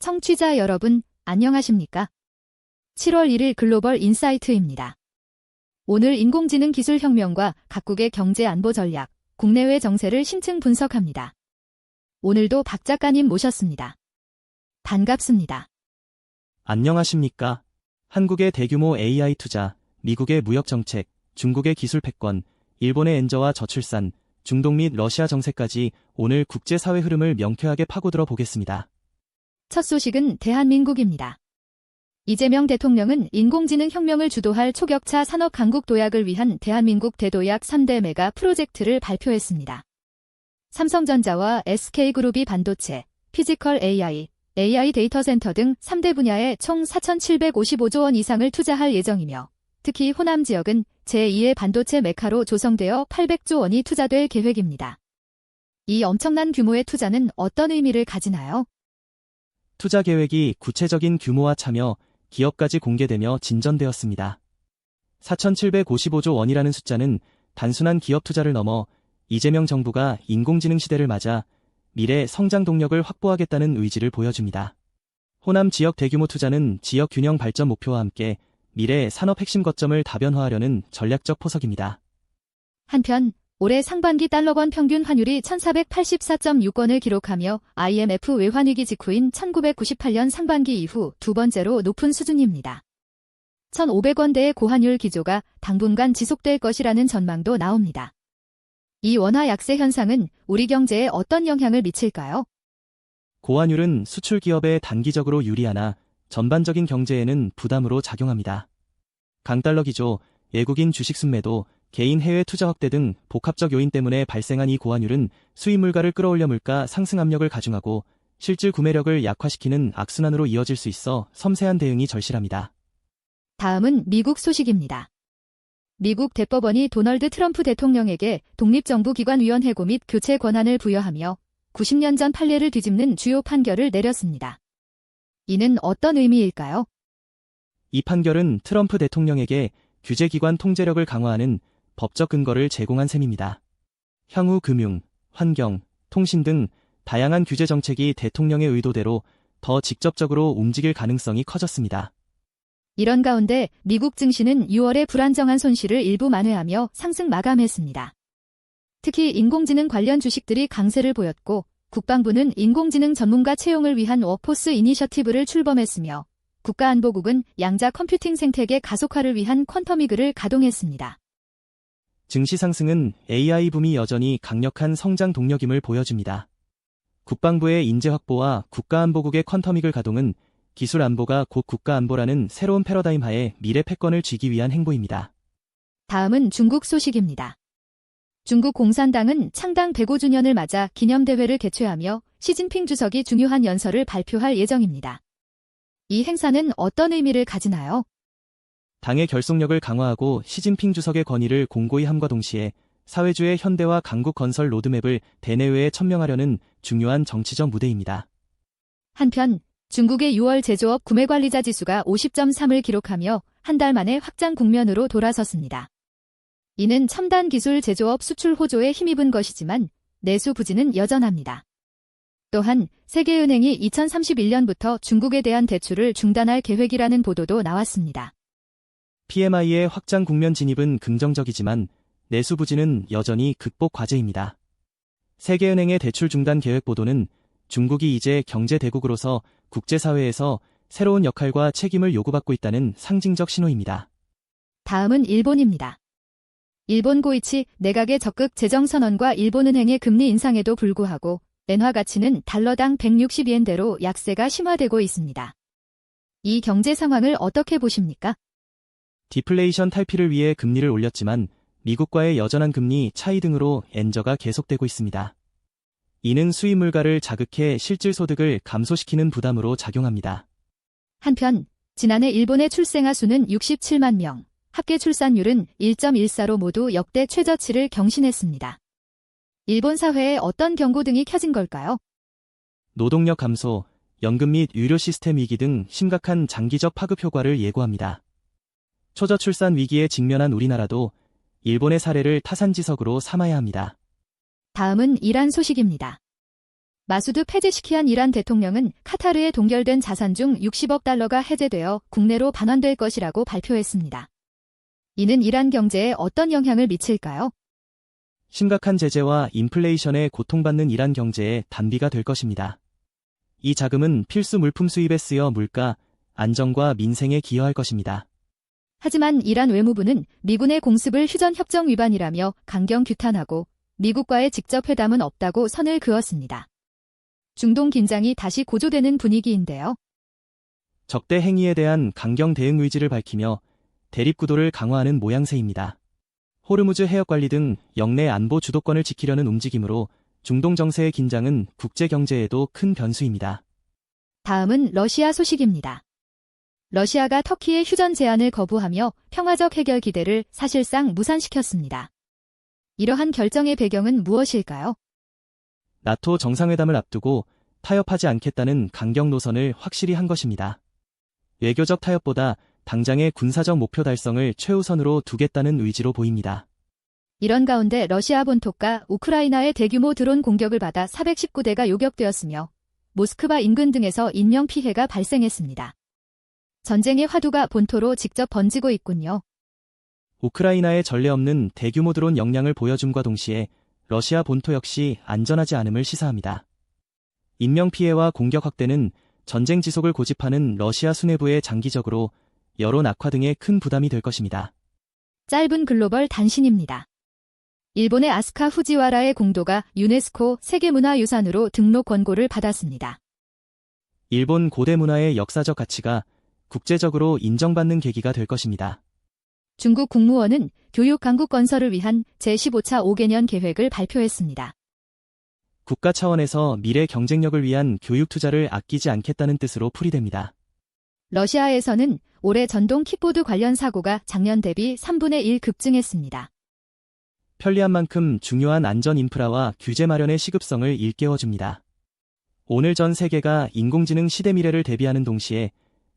청취자 여러분, 안녕하십니까? 7월 1일 글로벌 인사이트입니다. 오늘 인공지능 기술 혁명과 각국의 경제 안보 전략, 국내외 정세를 심층 분석합니다. 오늘도 박 작가님 모셨습니다. 반갑습니다. 안녕하십니까? 한국의 대규모 AI 투자, 미국의 무역 정책, 중국의 기술 패권, 일본의 엔저와 저출산, 중동 및 러시아 정세까지 오늘 국제사회 흐름을 명쾌하게 파고들어 보겠습니다. 첫 소식은 대한민국입니다. 이재명 대통령은 인공지능 혁명을 주도할 초격차 산업 강국 도약을 위한 대한민국 대도약 3대 메가 프로젝트를 발표했습니다. 삼성전자와 SK그룹이 반도체, 피지컬 AI, AI 데이터 센터 등 3대 분야에 총 4,755조 원 이상을 투자할 예정이며 특히 호남 지역은 제2의 반도체 메카로 조성되어 800조 원이 투자될 계획입니다. 이 엄청난 규모의 투자는 어떤 의미를 가지나요? 투자 계획이 구체적인 규모와 참여, 기업까지 공개되며 진전되었습니다. 4,755조 원이라는 숫자는 단순한 기업 투자를 넘어 이재명 정부가 인공지능 시대를 맞아 미래 성장 동력을 확보하겠다는 의지를 보여줍니다. 호남 지역 대규모 투자는 지역 균형 발전 목표와 함께 미래 산업 핵심 거점을 다변화하려는 전략적 포석입니다. 한편 올해 상반기 달러권 평균 환율이 1,484.6원을 기록하며 IMF 외환위기 직후인 1998년 상반기 이후 두 번째로 높은 수준입니다. 1,500원대의 고환율 기조가 당분간 지속될 것이라는 전망도 나옵니다. 이 원화 약세 현상은 우리 경제에 어떤 영향을 미칠까요? 고환율은 수출 기업에 단기적으로 유리하나 전반적인 경제에는 부담으로 작용합니다. 강달러 기조, 외국인 주식 순매도, 개인 해외 투자 확대 등 복합적 요인 때문에 발생한 이 고환율은 수입 물가를 끌어올려 물가 상승 압력을 가중하고 실질 구매력을 약화시키는 악순환으로 이어질 수 있어 섬세한 대응이 절실합니다. 다음은 미국 소식입니다. 미국 대법원이 도널드 트럼프 대통령에게 독립정부기관위원회고 및 교체 권한을 부여하며 90년 전 판례를 뒤집는 주요 판결을 내렸습니다. 이는 어떤 의미일까요? 이 판결은 트럼프 대통령에게 규제기관 통제력을 강화하는 법적 근거를 제공한 셈입니다. 향후 금융, 환경, 통신 등 다양한 규제 정책이 대통령의 의도대로 더 직접적으로 움직일 가능성이 커졌습니다. 이런 가운데 미국 증시는 6월에 불안정한 손실을 일부 만회하며 상승 마감했습니다. 특히 인공지능 관련 주식들이 강세를 보였고 국방부는 인공지능 전문가 채용을 위한 워크포스 이니셔티브를 출범했으며 국가안보국은 양자 컴퓨팅 생태계 가속화를 위한 퀀텀위그를 가동했습니다. 증시 상승은 AI 붐이 여전히 강력한 성장 동력임을 보여줍니다. 국방부의 인재 확보와 국가안보국의 퀀텀위그 가동은 기술 안보가 곧 국가안보라는 새로운 패러다임 하에 미래 패권을 쥐기 위한 행보입니다. 다음은 중국 소식입니다. 중국 공산당은 창당 105주년을 맞아 기념대회를 개최하며 시진핑 주석이 중요한 연설을 발표할 예정입니다. 이 행사는 어떤 의미를 가지나요? 당의 결속력을 강화하고 시진핑 주석의 권위를 공고히 함과 동시에 사회주의 현대화 강국 건설 로드맵을 대내외에 천명하려는 중요한 정치적 무대입니다. 한편 중국의 6월 제조업 구매관리자 지수가 50.3을 기록하며 한 달 만에 확장 국면으로 돌아섰습니다. 이는 첨단 기술 제조업 수출 호조에 힘입은 것이지만 내수 부진은 여전합니다. 또한 세계은행이 2031년부터 중국에 대한 대출을 중단할 계획이라는 보도도 나왔습니다. PMI의 확장 국면 진입은 긍정적이지만 내수 부진은 여전히 극복 과제입니다. 세계은행의 대출 중단 계획 보도는 중국이 이제 경제 대국으로서 국제사회에서 새로운 역할과 책임을 요구받고 있다는 상징적 신호입니다. 다음은 일본입니다. 일본 고이치 내각의 적극 재정선언과 일본은행의 금리 인상에도 불구하고 엔화 가치는 달러당 160엔대로 약세가 심화되고 있습니다. 이 경제 상황을 어떻게 보십니까? 디플레이션 탈피를 위해 금리를 올렸지만 미국과의 여전한 금리 차이 등으로 엔저가 계속되고 있습니다. 이는 수입 물가를 자극해 실질 소득을 감소시키는 부담으로 작용합니다. 한편 지난해 일본의 출생아 수는 67만 명, 합계 출산율은 1.14로 모두 역대 최저치를 경신했습니다. 일본 사회에 어떤 경고등이 켜진 걸까요? 노동력 감소, 연금 및 의료 시스템 위기 등 심각한 장기적 파급 효과를 예고합니다. 초저출산 위기에 직면한 우리나라도 일본의 사례를 타산지석으로 삼아야 합니다. 다음은 이란 소식입니다. 마수드 페제시키안 이란 대통령은 카타르에 동결된 자산 중 60억 달러가 해제되어 국내로 반환될 것이라고 발표했습니다. 이는 이란 경제에 어떤 영향을 미칠까요? 심각한 제재와 인플레이션에 고통받는 이란 경제에 단비가 될 것입니다. 이 자금은 필수 물품 수입에 쓰여 물가, 안정과 민생에 기여할 것입니다. 하지만 이란 외무부는 미군의 공습을 휴전협정 위반이라며 강경 규탄하고 미국과의 직접 회담은 없다고 선을 그었습니다. 중동 긴장이 다시 고조되는 분위기인데요. 적대 행위에 대한 강경 대응 의지를 밝히며 대립 구도를 강화하는 모양새입니다. 호르무즈 해역 관리 등 영내 안보 주도권을 지키려는 움직임으로 중동 정세의 긴장은 국제 경제에도 큰 변수입니다. 다음은 러시아 소식입니다. 러시아가 터키의 휴전 제안을 거부하며 평화적 해결 기대를 사실상 무산시켰습니다. 이러한 결정의 배경은 무엇일까요? 나토 정상회담을 앞두고 타협하지 않겠다는 강경 노선을 확실히 한 것입니다. 외교적 타협보다 당장의 군사적 목표 달성을 최우선으로 두겠다는 의지로 보입니다. 이런 가운데 러시아 본토가 우크라이나의 대규모 드론 공격을 받아 419대가 요격되었으며 모스크바 인근 등에서 인명피해가 발생했습니다. 전쟁의 화두가 본토로 직접 번지고 있군요. 우크라이나의 전례 없는 대규모 드론 역량을 보여줌과 동시에 러시아 본토 역시 안전하지 않음을 시사합니다. 인명피해와 공격 확대는 전쟁 지속을 고집하는 러시아 수뇌부에 장기적으로 여론 악화 등의 큰 부담이 될 것입니다. 짧은 글로벌 단신입니다. 일본의 아스카 후지와라의 공도가 유네스코 세계문화유산으로 등록 권고를 받았습니다. 일본 고대 문화의 역사적 가치가 국제적으로 인정받는 계기가 될 것입니다. 중국 국무원은 교육 강국 건설을 위한 제15차 5개년 계획을 발표했습니다. 국가 차원에서 미래 경쟁력을 위한 교육 투자를 아끼지 않겠다는 뜻으로 풀이됩니다. 러시아에서는 올해 전동 킥보드 관련 사고가 작년 대비 3분의 1 급증했습니다. 편리한 만큼 중요한 안전 인프라와 규제 마련의 시급성을 일깨워줍니다. 오늘 전 세계가 인공지능 시대 미래를 대비하는 동시에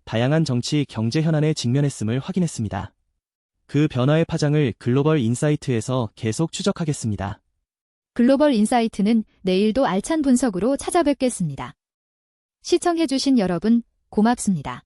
다양한 정치, 경제 현안에 직면했음을 확인했습니다. 그 변화의 파장을 글로벌 인사이트에서 계속 추적하겠습니다. 글로벌 인사이트는 내일도 알찬 분석으로 찾아뵙겠습니다. 시청해주신 여러분, 고맙습니다.